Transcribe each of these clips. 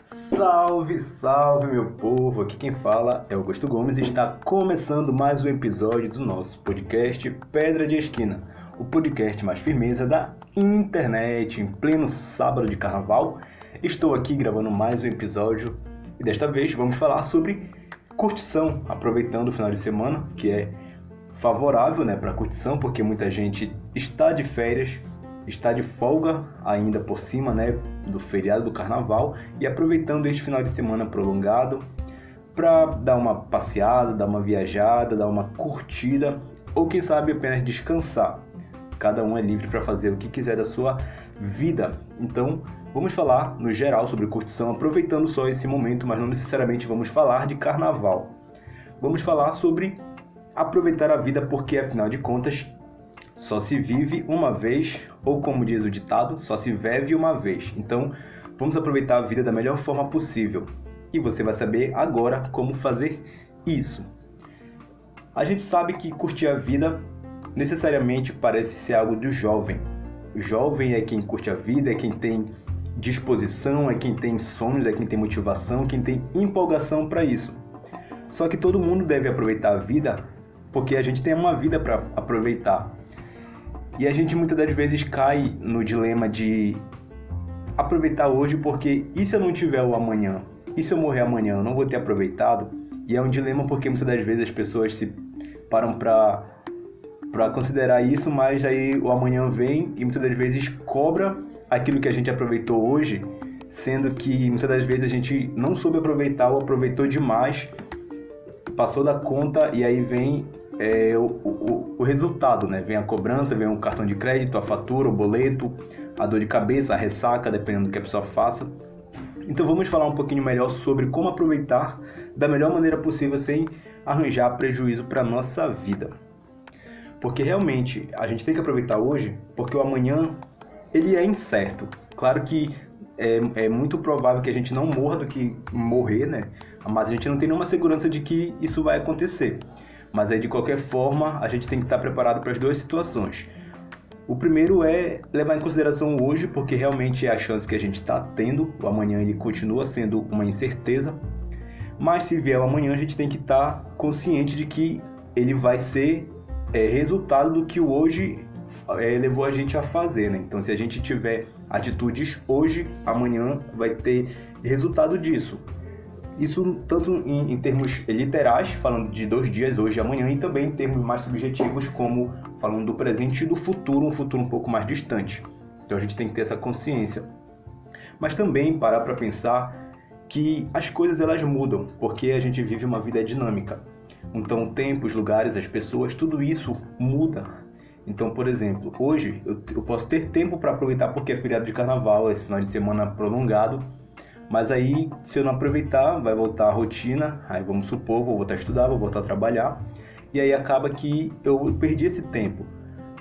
Salve, salve meu povo! Aqui quem fala é Augusto Gomes e está começando mais um episódio do nosso podcast Pedra de Esquina, o podcast mais firmeza da internet. Em pleno sábado de carnaval, estou aqui gravando mais um episódio e desta vez vamos falar sobre curtição, aproveitando o final de semana, que é favorável, para curtição, porque muita gente está de férias, está de folga ainda por cima, do feriado do carnaval, e aproveitando este final de semana prolongado para dar uma passeada, dar uma viajada, dar uma curtida, ou quem sabe apenas descansar. Cada um é livre para fazer o que quiser da sua vida. Então, vamos falar no geral sobre curtição, aproveitando só esse momento, mas não necessariamente vamos falar de carnaval. Vamos falar sobre aproveitar a vida, porque afinal de contas só se vive uma vez, ou como diz o ditado, só se vive uma vez. Então, vamos aproveitar a vida da melhor forma possível. E você vai saber agora como fazer isso. A gente sabe que curtir a vida necessariamente parece ser algo do jovem. O jovem é quem curte a vida, é quem tem disposição, é quem tem sonhos, é quem tem motivação, quem tem empolgação para isso. Só que todo mundo deve aproveitar a vida, porque a gente tem uma vida para aproveitar. E a gente muitas das vezes cai no dilema de aproveitar hoje, porque e se eu não tiver o amanhã? E se eu morrer amanhã? Eu não vou ter aproveitado? E é um dilema porque muitas das vezes as pessoas se param para considerar isso, mas aí o amanhã vem e muitas das vezes cobra aquilo que a gente aproveitou hoje, sendo que muitas das vezes a gente não soube aproveitar ou aproveitou demais, passou da conta, e aí vem o resultado, Vem a cobrança, vem o cartão de crédito, a fatura, o boleto, a dor de cabeça, a ressaca, dependendo do que a pessoa faça. Então vamos falar um pouquinho melhor sobre como aproveitar da melhor maneira possível sem arranjar prejuízo para a nossa vida. Porque realmente a gente tem que aproveitar hoje, porque o amanhã ele é incerto. Claro que é muito provável que a gente não morra do que morrer, mas a gente não tem nenhuma segurança de que isso vai acontecer. Mas aí, de qualquer forma, a gente tem que estar preparado para as duas situações. O primeiro é levar em consideração hoje, porque realmente é a chance que a gente está tendo. O amanhã ele continua sendo uma incerteza. Mas se vier o amanhã, a gente tem que estar consciente de que ele vai ser resultado do que o hoje levou a gente a fazer. Então, se a gente tiver atitudes hoje, amanhã vai ter resultado disso. Isso tanto em termos literais, falando de 2 dias, hoje e amanhã, e também em termos mais subjetivos, como falando do presente e do futuro, um futuro um pouco mais distante. Então a gente tem que ter essa consciência. Mas também parar para pensar que as coisas elas mudam, porque a gente vive uma vida dinâmica. Então o tempo, os lugares, as pessoas, tudo isso muda. Então, por exemplo, hoje eu posso ter tempo para aproveitar porque é feriado de carnaval, esse final de semana prolongado. Mas aí, se eu não aproveitar, vai voltar a rotina, aí vamos supor, vou voltar a estudar, vou voltar a trabalhar, e aí acaba que eu perdi esse tempo.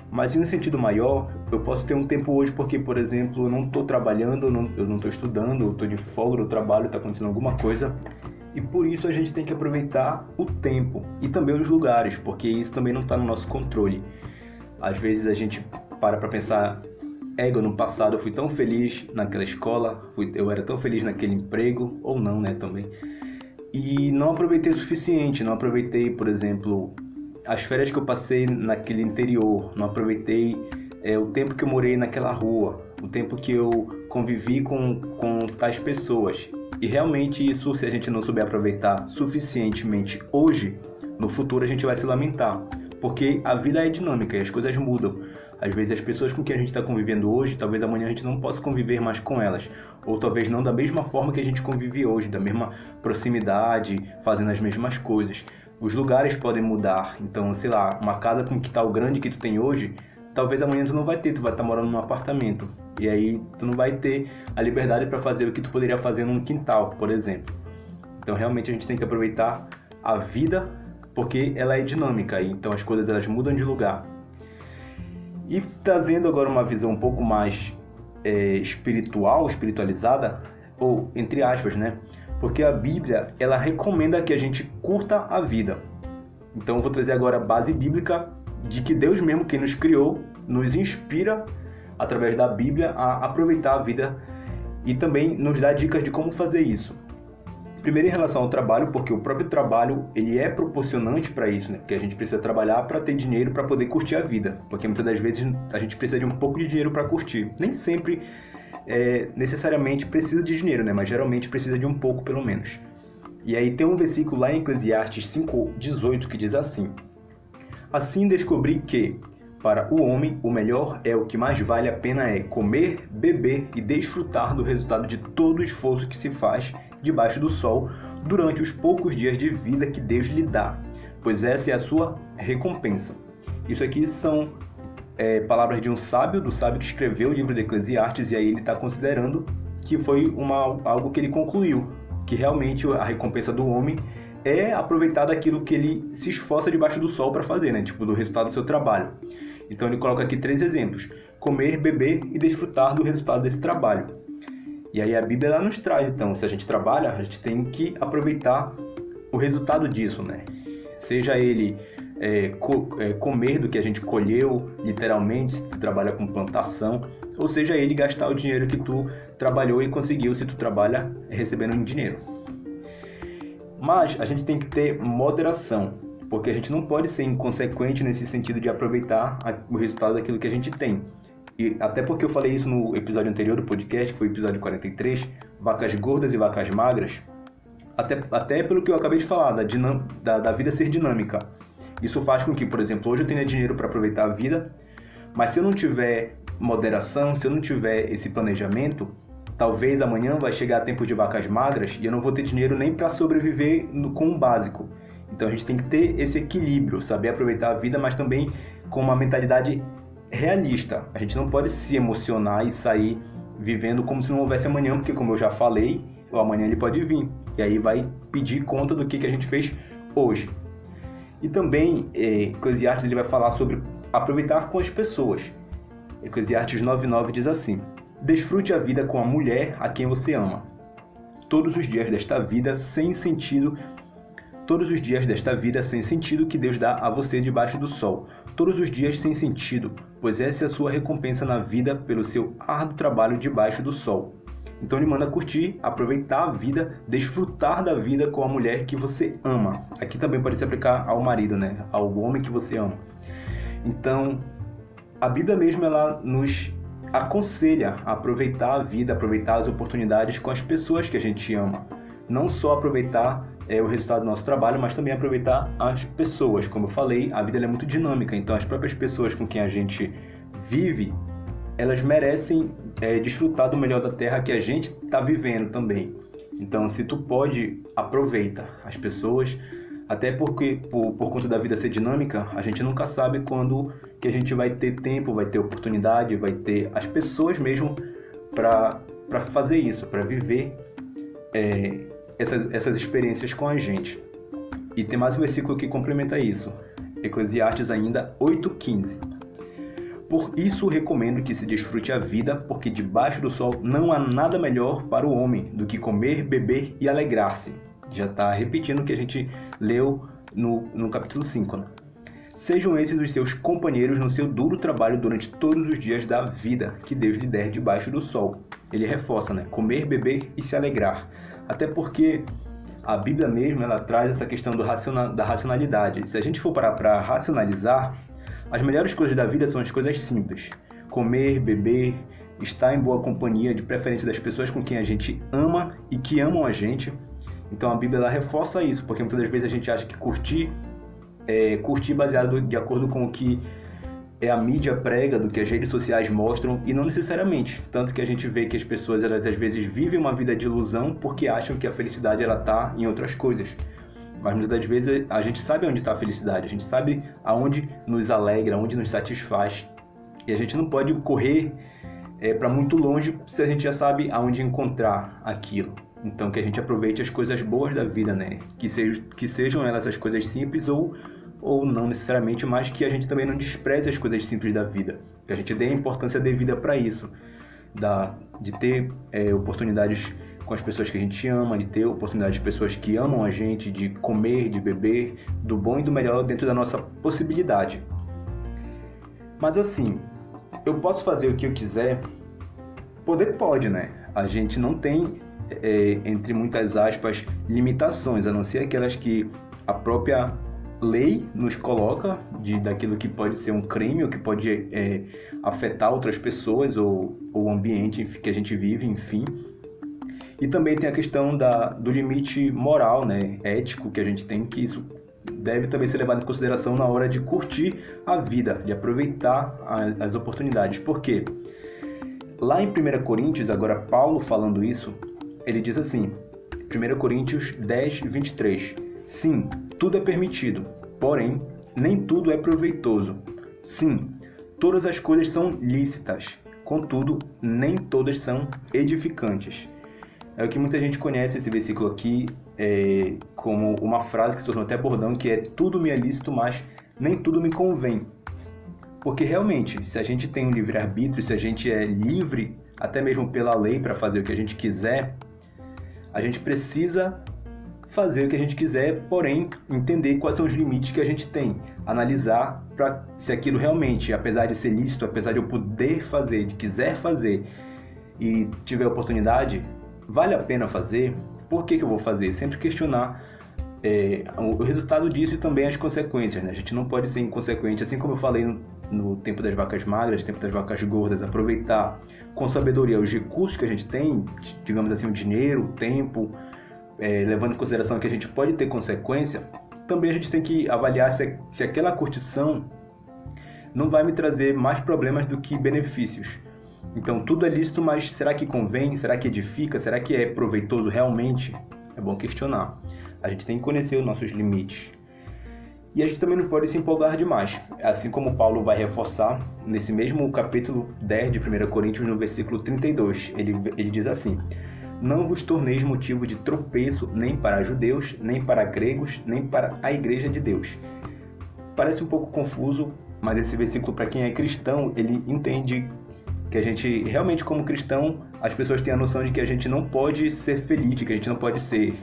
Mas em um sentido maior, eu posso ter um tempo hoje porque, por exemplo, eu não estou trabalhando, eu não estou estudando, eu estou de folga do trabalho, está acontecendo alguma coisa, e por isso a gente tem que aproveitar o tempo e também os lugares, porque isso também não está no nosso controle. Às vezes a gente para pensar, no passado eu fui tão feliz naquela escola, eu era tão feliz naquele emprego, ou não, também. E não aproveitei o suficiente, não aproveitei, por exemplo, as férias que eu passei naquele interior, não aproveitei o tempo que eu morei naquela rua, o tempo que eu convivi com tais pessoas. E realmente isso, se a gente não souber aproveitar suficientemente hoje, no futuro a gente vai se lamentar, porque a vida é dinâmica e as coisas mudam. Às vezes as pessoas com quem a gente está convivendo hoje, talvez amanhã a gente não possa conviver mais com elas. Ou talvez não da mesma forma que a gente convive hoje, da mesma proximidade, fazendo as mesmas coisas. Os lugares podem mudar. Então, sei lá, uma casa com quintal grande que tu tem hoje, talvez amanhã tu não vai ter, tu vai estar morando num apartamento. E aí tu não vai ter a liberdade para fazer o que tu poderia fazer num quintal, por exemplo. Então realmente a gente tem que aproveitar a vida, porque ela é dinâmica, então as coisas elas mudam de lugar. E trazendo agora uma visão um pouco mais espiritualizada, ou entre aspas, Porque a Bíblia, ela recomenda que a gente curta a vida. Então eu vou trazer agora a base bíblica de que Deus mesmo, quem nos criou, nos inspira, através da Bíblia, a aproveitar a vida e também nos dá dicas de como fazer isso. Primeiro, em relação ao trabalho, porque o próprio trabalho ele é proporcionante para isso, né? Porque a gente precisa trabalhar para ter dinheiro para poder curtir a vida, porque muitas das vezes a gente precisa de um pouco de dinheiro para curtir. Nem sempre necessariamente precisa de dinheiro, né? Mas geralmente precisa de um pouco, pelo menos. E aí tem um versículo lá em Eclesiastes 5:18 que diz assim: assim descobri que, para o homem, o melhor o que mais vale a pena é comer, beber e desfrutar do resultado de todo o esforço que se faz debaixo do sol durante os poucos dias de vida que Deus lhe dá, pois essa é a sua recompensa. Isso aqui são palavras de um sábio, do sábio que escreveu o livro de Eclesiastes, e aí ele está considerando que foi algo que ele concluiu, que realmente a recompensa do homem é aproveitar daquilo que ele se esforça debaixo do sol para fazer, né? Tipo, do resultado do seu trabalho. Então ele coloca aqui 3 exemplos: comer, beber e desfrutar do resultado desse trabalho. E aí a Bíblia ela nos traz, então, se a gente trabalha, a gente tem que aproveitar o resultado disso, né? Seja ele comer do que a gente colheu, literalmente, se tu trabalha com plantação, ou seja ele gastar o dinheiro que tu trabalhou e conseguiu, se tu trabalha recebendo em dinheiro. Mas a gente tem que ter moderação, porque a gente não pode ser inconsequente nesse sentido de aproveitar o resultado daquilo que a gente tem. E até porque eu falei isso no episódio anterior do podcast, que foi o episódio 43, vacas gordas e vacas magras, até pelo que eu acabei de falar, da vida ser dinâmica. Isso faz com que, por exemplo, hoje eu tenha dinheiro para aproveitar a vida, mas se eu não tiver moderação, se eu não tiver esse planejamento, talvez amanhã vai chegar tempo de vacas magras e eu não vou ter dinheiro nem para sobreviver com o básico. Então a gente tem que ter esse equilíbrio, saber aproveitar a vida, mas também com uma mentalidade realista. A gente não pode se emocionar e sair vivendo como se não houvesse amanhã, porque, como eu já falei, o amanhã ele pode vir. E aí vai pedir conta do que a gente fez hoje. E também, Eclesiastes ele vai falar sobre aproveitar com as pessoas. Eclesiastes 9:9 diz assim: desfrute a vida com a mulher a quem você ama. Todos os dias desta vida sem sentido que Deus dá a você debaixo do sol. Todos os dias sem sentido, pois essa é a sua recompensa na vida pelo seu árduo trabalho debaixo do sol. Então ele manda curtir, aproveitar a vida, desfrutar da vida com a mulher que você ama. Aqui também pode se aplicar ao marido, né? Ao homem que você ama. Então, a Bíblia mesmo ela nos aconselha a aproveitar a vida, aproveitar as oportunidades com as pessoas que a gente ama. Não só aproveitar o resultado do nosso trabalho, mas também aproveitar as pessoas. Como eu falei, a vida é muito dinâmica, então as próprias pessoas com quem a gente vive, elas merecem desfrutar do melhor da terra que a gente está vivendo também. Então, se tu pode, aproveita as pessoas, até porque por conta da vida ser dinâmica, a gente nunca sabe quando que a gente vai ter tempo, vai ter oportunidade, vai ter as pessoas mesmo para fazer isso, para viver essas experiências com a gente. E tem mais um versículo que complementa isso. Eclesiastes ainda 8:15. Por isso recomendo que se desfrute a vida, porque debaixo do sol não há nada melhor para o homem do que comer, beber e alegrar-se. Já está repetindo o que a gente leu no capítulo 5. Né? Sejam esses os seus companheiros no seu duro trabalho durante todos os dias da vida que Deus lhe der debaixo do sol. Ele reforça, né? Comer, beber e se alegrar. Até porque a Bíblia mesmo ela traz essa questão da racionalidade. Se a gente for parar para racionalizar, as melhores coisas da vida são as coisas simples. Comer, beber, estar em boa companhia, de preferência das pessoas com quem a gente ama e que amam a gente. Então a Bíblia ela reforça isso, porque muitas das vezes a gente acha que curtir baseado de acordo com o que a mídia prega, do que as redes sociais mostram, e não necessariamente. Tanto que a gente vê que as pessoas elas às vezes vivem uma vida de ilusão porque acham que a felicidade ela está em outras coisas. Mas muitas das vezes a gente sabe onde está a felicidade, a gente sabe aonde nos alegra, aonde nos satisfaz. E a gente não pode correr para muito longe se a gente já sabe aonde encontrar aquilo. Então que a gente aproveite as coisas boas da vida, né? Que sejam elas as coisas simples ou não necessariamente, mas que a gente também não despreze as coisas simples da vida. Que a gente dê a importância devida para isso. De ter oportunidades com as pessoas que a gente ama, de ter oportunidades de pessoas que amam a gente, de comer, de beber, do bom e do melhor dentro da nossa possibilidade. Mas assim, eu posso fazer o que eu quiser? Poder pode, né? A gente não tem, entre muitas aspas, limitações, a não ser aquelas que a própria lei nos coloca, daquilo que pode ser um crime ou que pode afetar outras pessoas ou o ambiente que a gente vive, enfim. E também tem a questão do limite moral, né, ético que a gente tem, que isso deve também ser levado em consideração na hora de curtir a vida, de aproveitar as oportunidades. Por quê? Lá em 1 Coríntios, agora Paulo falando isso, ele diz assim, 1 Coríntios 10, 23, sim, tudo é permitido, porém, nem tudo é proveitoso. Sim, todas as coisas são lícitas, contudo, nem todas são edificantes. É o que muita gente conhece esse versículo aqui como uma frase que se tornou até bordão, que é tudo me é lícito, mas nem tudo me convém. Porque realmente, se a gente tem um livre-arbítrio, se a gente é livre, até mesmo pela lei, para fazer o que a gente quiser, a gente precisa fazer o que a gente quiser, porém, entender quais são os limites que a gente tem. Analisar para se aquilo realmente, apesar de ser lícito, apesar de eu poder fazer, de quiser fazer e tiver oportunidade, vale a pena fazer? Por que eu vou fazer? Sempre questionar o resultado disso e também as consequências, né? A gente não pode ser inconsequente, assim como eu falei no tempo das vacas magras, tempo das vacas gordas, aproveitar com sabedoria os recursos que a gente tem, digamos assim, o dinheiro, o tempo, levando em consideração que a gente pode ter consequência. Também a gente tem que avaliar se aquela curtição não vai me trazer mais problemas do que benefícios. Então tudo é lícito, mas será que convém? Será que edifica? Será que é proveitoso realmente? É bom questionar. A gente tem que conhecer os nossos limites. E a gente também não pode se empolgar demais. Assim como Paulo vai reforçar nesse mesmo capítulo 10 de 1 Coríntios, no versículo 32. Ele diz assim, não vos torneis motivo de tropeço nem para judeus, nem para gregos, nem para a igreja de Deus. Parece um pouco confuso, mas esse versículo, para quem é cristão, ele entende que a gente, realmente como cristão, as pessoas têm a noção de que a gente não pode ser feliz, de que a gente não pode ser...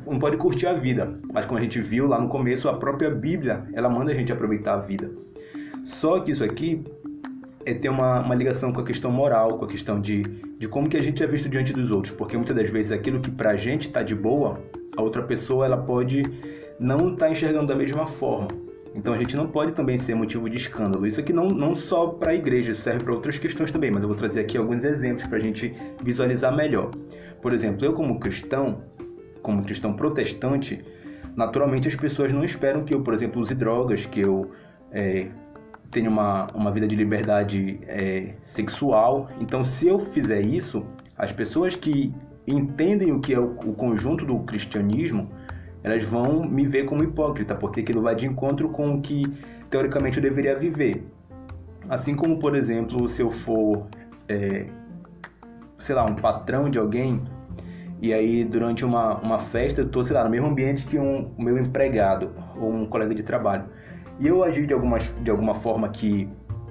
não pode curtir a vida, mas como a gente viu lá no começo, a própria Bíblia, ela manda a gente aproveitar a vida. Só que isso aqui tem uma ligação com a questão moral, com a questão de como que a gente é visto diante dos outros, porque muitas das vezes aquilo que pra gente está de boa, a outra pessoa ela pode não estar enxergando da mesma forma. Então a gente não pode também ser motivo de escândalo. Isso aqui não só para a igreja, isso serve para outras questões também, mas eu vou trazer aqui alguns exemplos para a gente visualizar melhor. Por exemplo, eu como cristão protestante, naturalmente as pessoas não esperam que eu, por exemplo, use drogas, que eu tenha uma vida de liberdade sexual. Então, se eu fizer isso, as pessoas que entendem o que é o conjunto do cristianismo, elas vão me ver como hipócrita, porque aquilo vai de encontro com o que, teoricamente, eu deveria viver. Assim como, por exemplo, se eu for, um patrão de alguém, e aí, durante uma festa, eu estou, no mesmo ambiente que o meu empregado ou um colega de trabalho. E eu agir de alguma forma que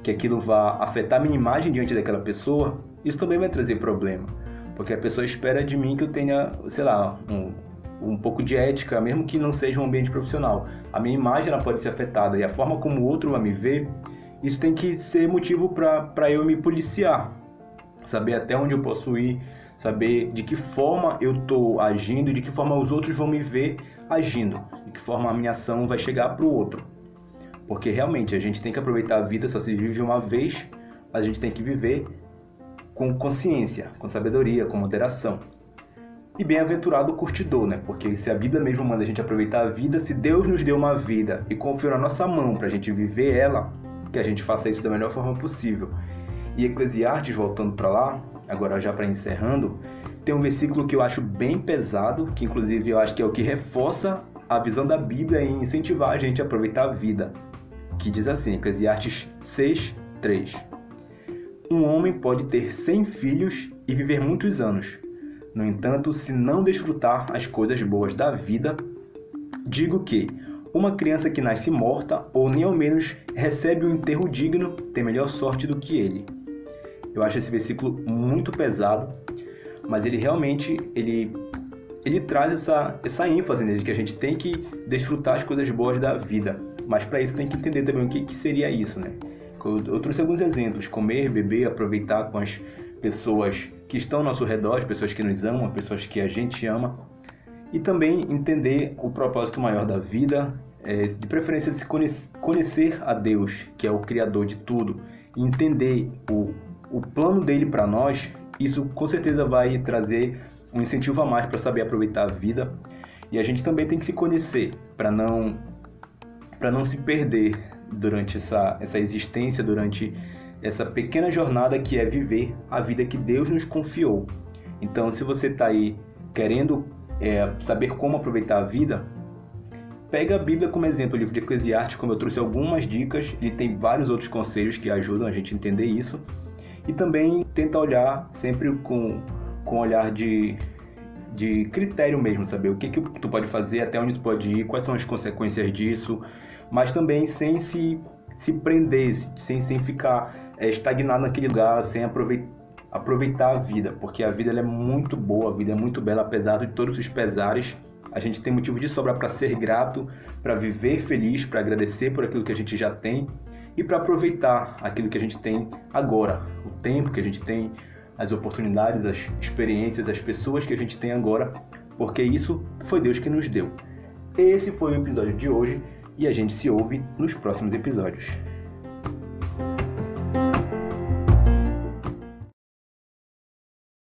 aquilo vá afetar a minha imagem diante daquela pessoa, isso também vai trazer problema. Porque a pessoa espera de mim que eu tenha, um pouco de ética, mesmo que não seja um ambiente profissional. A minha imagem ela pode ser afetada e a forma como o outro vai me ver, isso tem que ser motivo para eu me policiar. Saber até onde eu posso ir, saber de que forma eu estou agindo, de que forma os outros vão me ver agindo, de que forma a minha ação vai chegar para o outro. Porque realmente a gente tem que aproveitar a vida, só se vive uma vez, mas a gente tem que viver com consciência, com sabedoria, com moderação. E bem-aventurado o curtidor, né? Porque se a Bíblia mesmo manda a gente aproveitar a vida, se Deus nos deu uma vida e confiou na nossa mão para a gente viver ela, que a gente faça isso da melhor forma possível. E Eclesiastes, voltando para lá, agora já para encerrando, tem um versículo que eu acho bem pesado, que inclusive eu acho que é o que reforça a visão da Bíblia em incentivar a gente a aproveitar a vida, que diz assim, Eclesiastes 6, 3. Um homem pode ter 100 filhos e viver muitos anos. No entanto, se não desfrutar as coisas boas da vida, digo que uma criança que nasce morta ou nem ao menos recebe um enterro digno tem melhor sorte do que ele. Eu acho esse versículo muito pesado, mas ele realmente ele traz essa ênfase de que a gente tem que desfrutar as coisas boas da vida. Mas para isso tem que entender também o que seria isso, né? Eu trouxe alguns exemplos: comer, beber, aproveitar com as pessoas que estão ao nosso redor, as pessoas que nos amam, as pessoas que a gente ama, e também entender o propósito maior da vida, de preferência se conhecer a Deus, que é o Criador de tudo, e entender o plano dele para nós. Isso com certeza vai trazer um incentivo a mais para saber aproveitar a vida. E a gente também tem que se conhecer para não se perder durante essa existência, durante essa pequena jornada que é viver a vida que Deus nos confiou. Então, se você está aí querendo saber como aproveitar a vida, pega a Bíblia como exemplo, o livro de Eclesiastes, como eu trouxe algumas dicas, ele tem vários outros conselhos que ajudam a gente a entender isso. E também tenta olhar sempre com olhar de critério mesmo, saber o que tu pode fazer, até onde tu pode ir, quais são as consequências disso, mas também sem se prender, sem ficar estagnado naquele lugar, sem aproveitar a vida, porque a vida ela é muito boa, a vida é muito bela, apesar de todos os pesares. A gente tem motivo de sobra para ser grato, para viver feliz, para agradecer por aquilo que a gente já tem e para aproveitar aquilo que a gente tem agora, o tempo que a gente tem, as oportunidades, as experiências, as pessoas que a gente tem agora, porque isso foi Deus que nos deu. Esse foi o episódio de hoje e a gente se ouve nos próximos episódios.